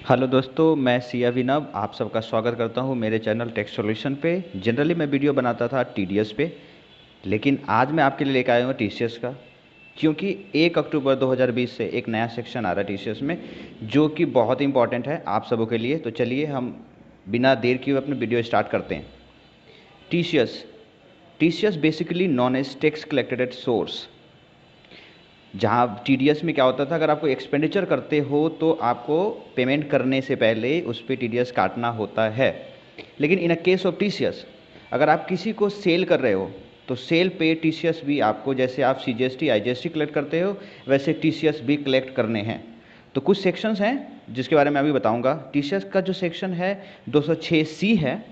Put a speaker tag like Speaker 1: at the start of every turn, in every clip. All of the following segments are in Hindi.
Speaker 1: हेलो दोस्तों, मैं सी अभिनव आप सबका स्वागत करता हूं मेरे चैनल टेक सॉल्यूशन पे। जनरली मैं वीडियो बनाता था टीडीएस पे, लेकिन आज मैं आपके लिए लेकर आया हूँ टीसीएस का। क्योंकि 1 अक्टूबर 2020 से एक नया सेक्शन आ रहा है टीसीएस में, जो कि बहुत इंपॉर्टेंट है आप सबों के लिए। तो चलिए हम बिना देर किए अपनी वीडियो स्टार्ट करते हैं। TCS TCS basically known as tax collected at source. जहाँ टीडीएस में क्या होता था, अगर आपको एक्सपेंडिचर करते हो तो आपको पेमेंट करने से पहले उस पर टीडीएस काटना होता है। लेकिन इन अ केस ऑफ टीसीएस, अगर आप किसी को सेल कर रहे हो तो सेल पे टीसीएस भी आपको, जैसे आप सीजीएसटी आईजीएसटी कलेक्ट करते हो वैसे टीसीएस भी कलेक्ट करने हैं। तो कुछ सेक्शंस हैं जिसके बारे में अभी बताऊंगा। टीसीएस का जो सेक्शन है 206C है।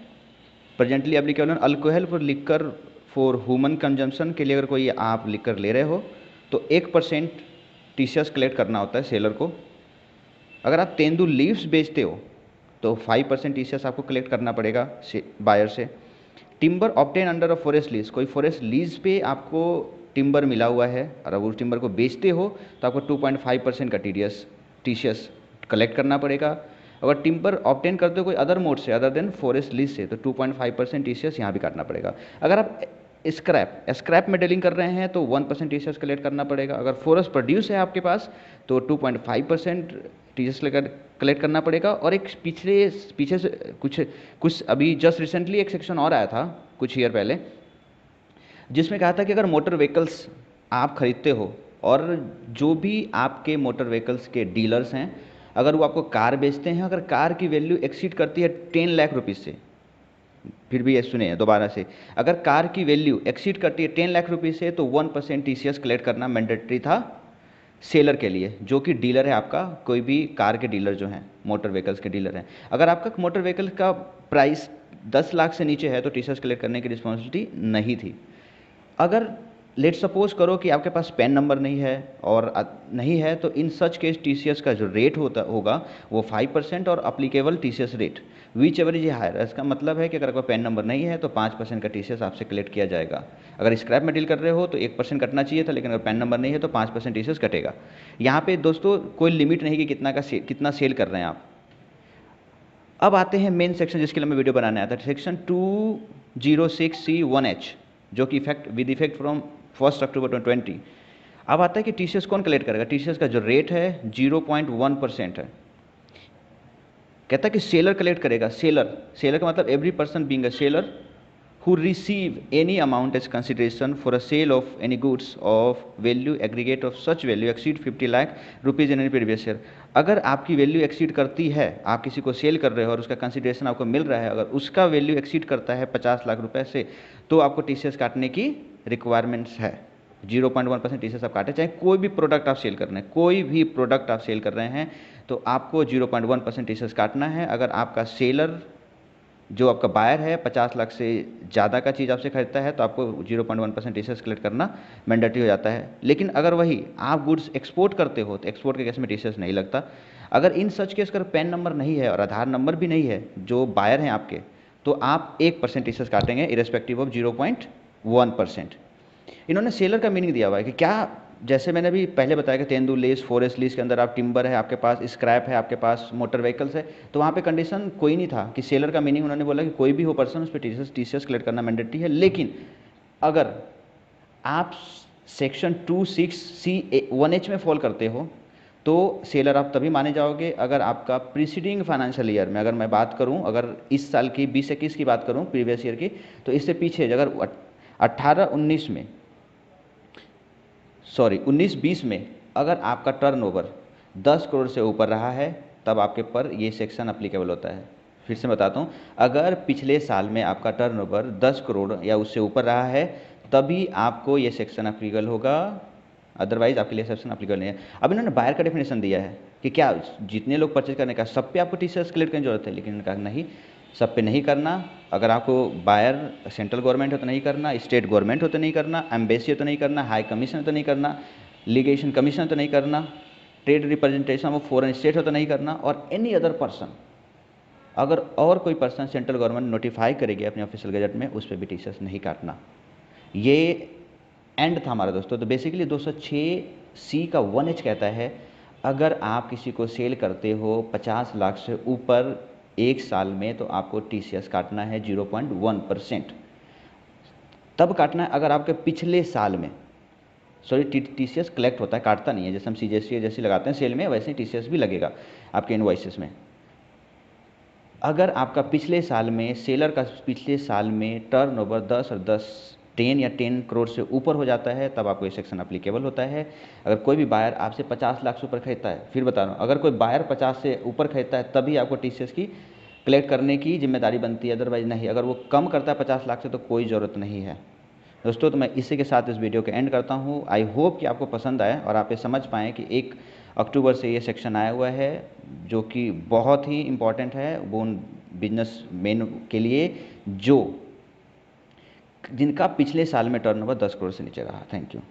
Speaker 1: Presently applicable alcohol for liquor for human consumption के लिए अगर कोई आप लिकर ले रहे हो तो 1% टीसीएस कलेक्ट करना होता है सेलर को। अगर आप तेंदू लीव्स बेचते हो तो 5% टीसीएस आपको कलेक्ट करना पड़ेगा बायर से। Timber obtain under a forest lease, कोई फॉरेस्ट लीज पे आपको टिम्बर मिला हुआ है और अब उस टिम्बर को बेचते हो तो आपको 2.5% का टीसीएस कलेक्ट करना पड़ेगा। अगर टिम्बर ऑब्टेन करते हो कोई अदर मोड से अदर देन फॉरेस्ट लीज से तो 2.5% टीसीएस यहाँ भी काटना पड़ेगा। अगर आप स्क्रैप में डीलिंग कर रहे हैं तो 1% टीसीएस कलेक्ट करना पड़ेगा। अगर फॉरेस्ट प्रोड्यूस है आपके पास तो 2.5% टीसीएस कलेक्ट करना पड़ेगा। और एक पीछे से कुछ अभी जस्ट रिसेंटली एक सेक्शन और आया था कुछ ईयर पहले, जिसमें कहा था कि अगर मोटर व्हीकल्स आप खरीदते हो और जो भी आपके मोटर व्हीकल्स के डीलर्स हैं, अगर वो आपको कार बेचते हैं, अगर कार की वैल्यू एक्सीड करती है 10 लाख रुपीज़ से, फिर भी ये सुने दोबारा से, अगर कार की वैल्यू एक्सीड करती है 10 लाख रुपीज़ से तो 1% टीसीएस कलेक्ट करना मैंडेटरी था सेलर के लिए, जो कि डीलर है आपका, कोई भी कार के डीलर जो हैं, मोटर व्हीकल्स के डीलर हैं। अगर आपका मोटर व्हीकल का प्राइस 10 लाख से नीचे है तो टीसीएस कलेक्ट करने की रिस्पॉन्सिबिलिटी नहीं थी। अगर लेट सपोज करो कि आपके पास पैन नंबर नहीं है और नहीं है, तो इन सच केस टीसीएस का जो रेट होगा वो 5% और applicable TCS rate whichever is higher. इसका मतलब है कि अगर आपका पैन नंबर नहीं है तो 5% का टीसीएस आपसे कलेक्ट किया जाएगा। अगर स्क्रैप में डील कर रहे हो तो 1% कटना चाहिए था, लेकिन अगर पैन नंबर नहीं है तो 5% टीसीएस कटेगा। यहाँ पे दोस्तों कोई लिमिट नहीं कि कितना सेल कर रहे हैं आप। अब आते हैं मेन सेक्शन जिसके लिए मैं वीडियो बनाने आया था, सेक्शन 206C1H, जो कि विद इफेक्ट फ्रॉम 1 अक्टूबर 2020। अब आता है कि टीसीएस कौन कलेक्ट करेगा। टीसीएस का जो रेट है 0.1% है। कहता है कि सेलर कलेक्ट करेगा। सेलर का मतलब every person being a seller who receive any amount as consideration for a sale of any goods of value aggregate of such value exceed 50 lakh rupees in any previous year। अगर आपकी वैल्यू एक्सीड करती है, आप किसी को सेल कर रहे हो और उसका कंसिडरेशन आपको मिल रहा है, अगर उसका वैल्यू एक्सीड करता है 50 लाख रुपए से, तो आपको टीसीएस काटने की रिक्वायरमेंट्स है। 0.1% टीसीएस आप काटे, चाहे कोई भी प्रोडक्ट आप सेल कर रहे हैं, कोई भी प्रोडक्ट आप सेल कर रहे हैं तो आपको 0.1% टीसीएस काटना है। अगर आपका सेलर जो आपका बायर है 50 लाख से ज़्यादा का चीज़ आपसे खरीदता है तो आपको 0.1% टीसीएस कलेक्ट करना मैंडेटरी हो जाता है। लेकिन अगर वही आप गुड्स एक्सपोर्ट करते हो तो एक्सपोर्ट के केस में टीसीएस नहीं लगता। अगर इन सच केस अगर पैन नंबर नहीं है और आधार नंबर भी नहीं है जो बायर हैं आपके, तो आप 1% टीसीएस काटेंगे इरेस्पेक्टिव ऑफ 0.1%। इन्होंने सेलर का मीनिंग दिया हुआ है कि क्या, जैसे मैंने भी पहले बताया कि तेंदू लीज, फॉरेस्ट लीज के अंदर आप टिम्बर है आपके पास, स्क्रैप है आपके पास, मोटर व्हीकल्स है, तो वहाँ पे कंडीशन कोई नहीं था कि सेलर का मीनिंग उन्होंने बोला कि कोई भी हो पर्सन उस पर टीसीएस कलेक्ट करना मैंडेटरी है। लेकिन अगर आप सेक्शन 26C1H में फॉल करते हो तो सेलर आप तभी माने जाओगे अगर आपका प्रीसीडिंग फाइनेंशियल ईयर में, अगर मैं बात करूं, अगर इस साल की 2021 की बात करूं प्रीवियस ईयर की, तो इससे पीछे अगर 18-19 में, सॉरी 19-20 में अगर आपका टर्नओवर 10 करोड़ से ऊपर रहा है तब आपके पर ये सेक्शन अप्लीकेबल होता है। फिर से बताता हूँ, अगर पिछले साल में आपका टर्नओवर 10 करोड़ या उससे ऊपर रहा है तभी आपको ये सेक्शन अप्लीकेबल होगा, अदरवाइज आपके लिए सेक्शन अप्लीकेबल नहीं है। अब इन्होंने बायर का डेफिनेशन दिया है कि क्या जितने लोग परचेज करने का सब पे आपको टीसीएस कलेक्ट करने की जरूरत है, लेकिन इन्होंने कहा नहीं, सब पे नहीं करना। अगर आपको बायर सेंट्रल गवर्नमेंट हो तो नहीं करना, स्टेट गवर्नमेंट हो तो नहीं करना, एम्बेसी हो तो नहीं करना, हाई कमीशन हो तो नहीं करना, लीगेशन कमीशन हो तो नहीं करना, trade representation of foreign state हो तो नहीं करना, और एनी अदर पर्सन, अगर और कोई पर्सन सेंट्रल गवर्नमेंट नोटिफाई करेगी अपने ऑफिशियल गजट में, उस पर भी टीसीएस नहीं काटना। ये एंड था हमारा दोस्तों। तो बेसिकली 206C का 1H कहता है अगर आप किसी को सेल करते हो 50 लाख से ऊपर एक साल में, तो आपको टीसीएस काटना है 0.1%। तब काटना है अगर आपके पिछले साल में, सॉरी, टीसीएस कलेक्ट होता है, काटता नहीं है। जैसे हम सीजीएसटी जैसे लगाते हैं सेल में, वैसे ही टीसीएस भी लगेगा आपके इनवॉइसेस में। अगर आपका पिछले साल में, सेलर का पिछले साल में टर्नओवर 10 या 10 करोड़ से ऊपर हो जाता है, तब आपको ये सेक्शन अप्लीकेबल होता है। अगर कोई भी बायर आपसे 50 लाख से ऊपर खरीदता है, फिर बता रहा हूँ, अगर कोई बायर 50 से ऊपर खरीदता है तभी आपको टीसीएस की कलेक्ट करने की जिम्मेदारी बनती है, अदरवाइज नहीं। अगर वो कम करता है 50 लाख से तो कोई ज़रूरत नहीं है। दोस्तों, तो मैं इसी के साथ इस वीडियो के एंड करता हूँ। आई होप कि आपको पसंद आए और आप ये समझ पाएँ कि 1 अक्टूबर से ये सेक्शन आया हुआ है, जो कि बहुत ही इम्पॉर्टेंट है वो उन बिजनेसमैन के लिए जो जिनका पिछले साल में टर्नओवर 10 करोड़ से नीचे रहा। Thank you.